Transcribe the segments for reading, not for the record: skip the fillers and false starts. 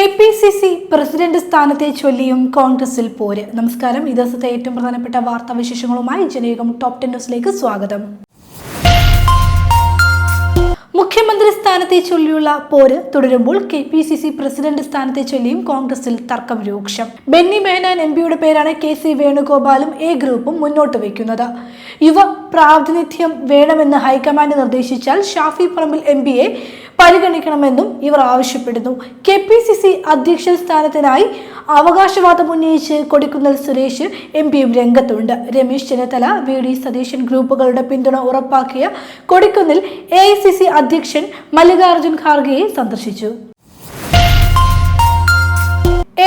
KPCC president സ്ഥാനത്തെ ചൊല്ലിയും കോൺഗ്രസിൽ പോര്. നമസ്കാരം, ഈ ദിവസത്തെ ഏറ്റവും പ്രധാനപ്പെട്ട വാർത്താ വിശേഷങ്ങളുമായി ജനയുഗം ടോപ്പ് 10 ന്യൂസിലേക്ക് സ്വാഗതം. മുഖ്യമന്ത്രി സ്ഥാനത്തെ ചൊല്ലിയുള്ള പോര് തുടരുമ്പോൾ KPCC പ്രസിഡന്റ് സ്ഥാനത്തെ ചൊല്ലിയും കോൺഗ്രസിൽ തർക്കം രൂക്ഷം. ബെന്നി ബെഹനാൻ MPയുടെ പേരാണ് KC വേണുഗോപാലും A ഗ്രൂപ്പും മുന്നോട്ട് വയ്ക്കുന്നത്. യുവ പ്രാതിനിധ്യം വേണമെന്ന് ഹൈക്കമാൻഡ് നിർദ്ദേശിച്ചാൽ ഷാഫി പറമ്പിൽ MPയെ പരിഗണിക്കണമെന്നും ഇവർ ആവശ്യപ്പെടുന്നു. KPCC അധ്യക്ഷ സ്ഥാനത്തിനായി അവകാശവാദം ഉന്നയിച്ച് കൊടിക്കുന്നിൽ സുരേഷ് MPയും രംഗത്തുണ്ട്. രമേശ് ചെന്നിത്തല, VD സതീശൻ ഗ്രൂപ്പുകളുടെ പിന്തുണ ഉറപ്പാക്കിയ കൊടിക്കുന്നിൽ AICC അധ്യക്ഷൻ മല്ലികാർജുൻ ഖാർഗെയെ സന്ദർശിച്ചു.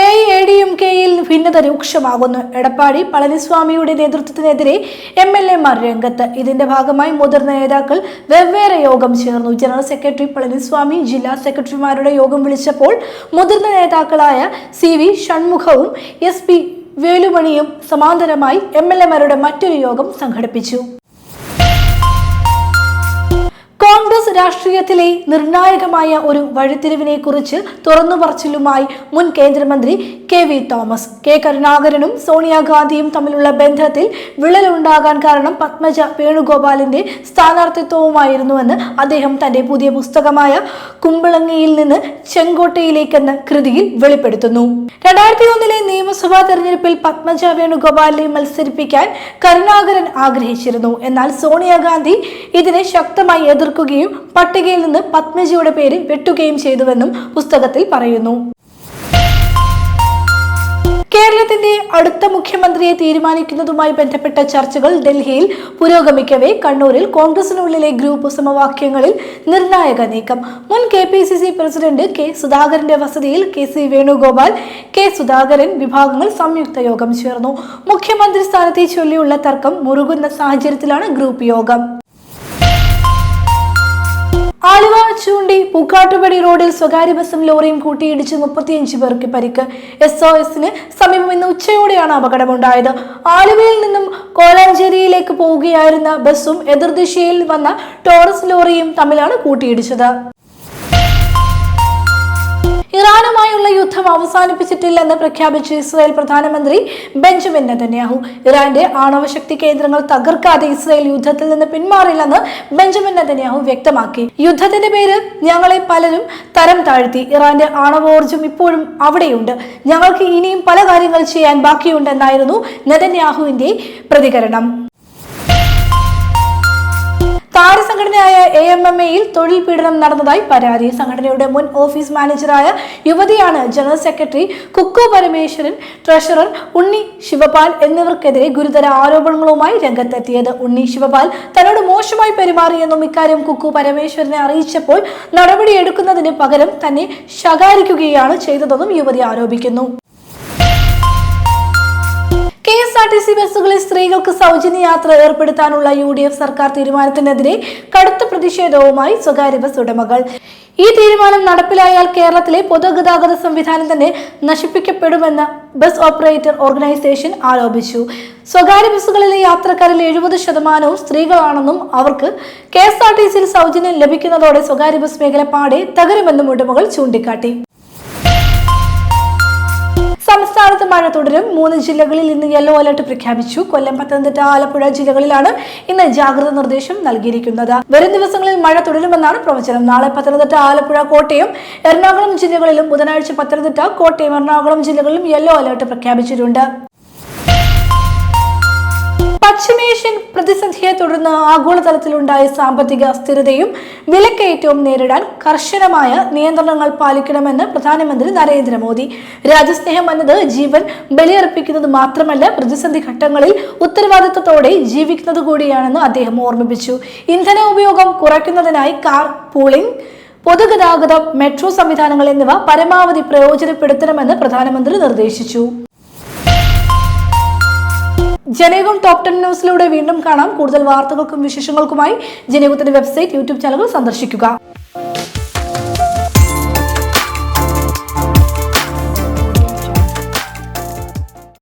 AIADMKയിൽ ഭിന്നത രൂക്ഷമാകുന്നു. എടപ്പാടി പളനിസ്വാമിയുടെ നേതൃത്വത്തിനെതിരെ MLAമാർ രംഗത്ത്. ഇതിന്റെ ഭാഗമായി മുതിർന്ന നേതാക്കൾ വെവ്വേറെ യോഗം ചേർന്നു. ജനറൽ സെക്രട്ടറി പളനിസ്വാമി ജില്ലാ സെക്രട്ടറിമാരുടെ യോഗം വിളിച്ചപ്പോൾ മുതിർന്ന നേതാക്കളായ CV ഷൺമുഖവും SP വേലുമണിയും സമാന്തരമായി MLAമാരുടെ മറ്റൊരു യോഗം സംഘടിപ്പിച്ചു. കോൺഗ്രസ് രാഷ്ട്രീയത്തിലെ നിർണായകമായ ഒരു വഴിത്തിരിവിനെ കുറിച്ച് തുറന്നു പറച്ചിലുമായി മുൻ കേന്ദ്രമന്ത്രി KV തോമസ്. K കരുണാകരനും സോണിയാഗാന്ധിയും തമ്മിലുള്ള ബന്ധത്തിൽ വിള്ളലുണ്ടാകാൻ കാരണം പത്മജ വേണുഗോപാലിന്റെ സ്ഥാനാർത്ഥിത്വവുമായിരുന്നുവെന്ന് അദ്ദേഹം തന്റെ പുതിയ പുസ്തകമായ കുമ്പളങ്ങിയിൽ നിന്ന് ചെങ്കോട്ടയിലേക്കെന്ന കൃതിയിൽ വെളിപ്പെടുത്തുന്നു. 2001 നിയമസഭാ തെരഞ്ഞെടുപ്പിൽ പത്മജ വേണുഗോപാലിനെ മത്സരിപ്പിക്കാൻ കരുണാകരൻ ആഗ്രഹിച്ചിരുന്നു. എന്നാൽ സോണിയാഗാന്ധി ഇതിനെ ശക്തമായി എതിർക്കുകയും പട്ടികയിൽ നിന്ന് പത്മജിയുടെ പേര് വെട്ടുകയും ചെയ്തുവെന്നും പുസ്തകത്തിൽ പറയുന്നു. കേരളത്തിന്റെ അടുത്ത മുഖ്യമന്ത്രിയെ തീരുമാനിക്കുന്നതുമായി ബന്ധപ്പെട്ട ചർച്ചകൾ ഡൽഹിയിൽ പുരോഗമിക്കവേ കണ്ണൂരിൽ കോൺഗ്രസിനുള്ളിലെ ഗ്രൂപ്പ് സമവാക്യങ്ങളിൽ നിർണായക നീക്കം. മുൻ KPCC പ്രസിഡന്റ് K സുധാകരന്റെ വസതിയിൽ KC വേണുഗോപാൽ, K സുധാകരൻ വിഭാഗങ്ങൾ സംയുക്ത യോഗം ചേർന്നു. മുഖ്യമന്ത്രി സ്ഥാനത്തെ ചൊല്ലിയുള്ള തർക്കം മുറുകുന്ന സാഹചര്യത്തിലാണ് ഗ്രൂപ്പ് യോഗം. ആലുവ ചൂണ്ടി പൂക്കാട്ടുപടി റോഡിൽ സ്വകാര്യ ബസും ലോറിയും കൂട്ടിയിടിച്ച് 35 പേർക്ക് പരിക്ക്. SOSന് സമീപം ഇന്ന് ഉച്ചയോടെയാണ് അപകടമുണ്ടായത്. ആലുവയിൽ നിന്നും കോലാഞ്ചേരിയിലേക്ക് പോവുകയായിരുന്ന ബസും എതിർദിശയിൽ വന്ന ടോറസ് ലോറിയും തമ്മിലാണ് കൂട്ടിയിടിച്ചത്. ഇറാനുമായുള്ള യുദ്ധം അവസാനിപ്പിച്ചിട്ടില്ലെന്ന് പ്രഖ്യാപിച്ച ഇസ്രായേൽ പ്രധാനമന്ത്രി ബെഞ്ചമിൻ നെതന്യാഹു. ഇറാന്റെ ആണവശക്തി കേന്ദ്രങ്ങൾ തകർക്കാതെ ഇസ്രായേൽ യുദ്ധത്തിൽ നിന്ന് പിന്മാറില്ലെന്ന് ബെഞ്ചമിൻ നെതന്യാഹു വ്യക്തമാക്കി. യുദ്ധത്തിന്റെ പേര് ഞങ്ങളെ പലരും തരം താഴ്ത്തി. ഇറാന്റെ ആണവോർജം ഇപ്പോഴും അവിടെയുണ്ട്. ഞങ്ങൾക്ക് ഇനിയും പല കാര്യങ്ങൾ ചെയ്യാൻ ബാക്കിയുണ്ടെന്നായിരുന്നു നെതന്യാഹുവിന്റെ പ്രതികരണം. താരസംഘടനയായ AMMAയിൽ തൊഴിൽ പീഡനം നടന്നതായി പരാതി. സംഘടനയുടെ മുൻ ഓഫീസ് മാനേജറായ യുവതിയാണ് general secretary Kukku Parameswaran, treasurer Unni Sivapal എന്നിവർക്കെതിരെ ഗുരുതര ആരോപണങ്ങളുമായി രംഗത്തെത്തിയത്. ഉണ്ണി ശിവപാൽ തന്നോട് മോശമായി പെരുമാറിയെന്നും ഇക്കാര്യം കുക്കു പരമേശ്വരനെ അറിയിച്ചപ്പോൾ നടപടിയെടുക്കുന്നതിന് പകരം തന്നെ ശകാരിക്കുകയാണ് ചെയ്തതെന്നും യുവതി ആരോപിക്കുന്നു. KSRTC ബസ്സുകളിൽ സ്ത്രീകൾക്ക് സൗജന്യ യാത്ര ഏർപ്പെടുത്താനുള്ള UDF സർക്കാർ തീരുമാനത്തിനെതിരെ കടുത്ത പ്രതിഷേധവുമായി സ്വകാര്യ ബസ് ഉടമകൾ. ഈ തീരുമാനം നടപ്പിലായാൽ കേരളത്തിലെ പൊതുഗതാഗത സംവിധാനം തന്നെ നശിപ്പിക്കപ്പെടുമെന്ന് ബസ് ഓപ്പറേറ്റർ ഓർഗനൈസേഷൻ ആരോപിച്ചു. സ്വകാര്യ ബസ്സുകളിലെ യാത്രക്കാരിൽ 70% സ്ത്രീകളാണെന്നും അവർക്ക് KSRTCയിൽ സൗജന്യം ലഭിക്കുന്നതോടെ സ്വകാര്യ ബസ് മേഖല പാടെ തകരുമെന്നും ഉടമകൾ ചൂണ്ടിക്കാട്ടി. സംസ്ഥാനത്ത് മഴ തുടരും. 3 ജില്ലകളിൽ ഇന്ന് യെല്ലോ അലർട്ട് പ്രഖ്യാപിച്ചു. കൊല്ലം, പത്തനംതിട്ട, ആലപ്പുഴ ജില്ലകളിലാണ് ഇന്ന് ജാഗ്രത നിർദ്ദേശം നൽകിയിരിക്കുന്നത്. വരും ദിവസങ്ങളിൽ മഴ തുടരുമെന്നാണ് പ്രവചനം. നാളെ പത്തനംതിട്ട, ആലപ്പുഴ, കോട്ടയം, എറണാകുളം ജില്ലകളിലും ബുധനാഴ്ച പത്തനംതിട്ട, കോട്ടയം, എറണാകുളം ജില്ലകളിലും യെല്ലോ അലർട്ട് പ്രഖ്യാപിച്ചിട്ടുണ്ട്. പശ്ചിമേഷ്യൻ പ്രതിസന്ധിയെ തുടർന്ന് ആഗോളതലത്തിലുണ്ടായ സാമ്പത്തിക അസ്ഥിരതയും വിലക്കയറ്റവും നേരിടാൻ കർശനമായ നിയന്ത്രണങ്ങൾ പാലിക്കണമെന്ന് പ്രധാനമന്ത്രി നരേന്ദ്രമോദി. രാജ്യസ്നേഹം എന്നത് ജീവൻ ബലിയർപ്പിക്കുന്നത് മാത്രമല്ല, പ്രതിസന്ധി ഘട്ടങ്ങളിൽ ഉത്തരവാദിത്തത്തോടെ ജീവിക്കുന്നത് കൂടിയാണെന്ന് അദ്ദേഹം ഓർമ്മിപ്പിച്ചു. ഇന്ധന ഉപയോഗം കുറയ്ക്കുന്നതിനായി കാർ പൂളിംഗ്, പൊതുഗതാഗതം, മെട്രോ സംവിധാനങ്ങൾ എന്നിവ പരമാവധി പ്രയോജനപ്പെടുത്തണമെന്ന് പ്രധാനമന്ത്രി നിർദ്ദേശിച്ചു. ജനയുഗം ടോപ്പ് 10 ന്യൂസിലൂടെ വീണ്ടും കാണാം. കൂടുതൽ വാർത്തകൾക്കും വിശേഷങ്ങൾക്കുമായി ജനയുഗത്തിന്റെ വെബ്സൈറ്റ്, YouTube ചാനലുകൾ സന്ദർശിക്കുക.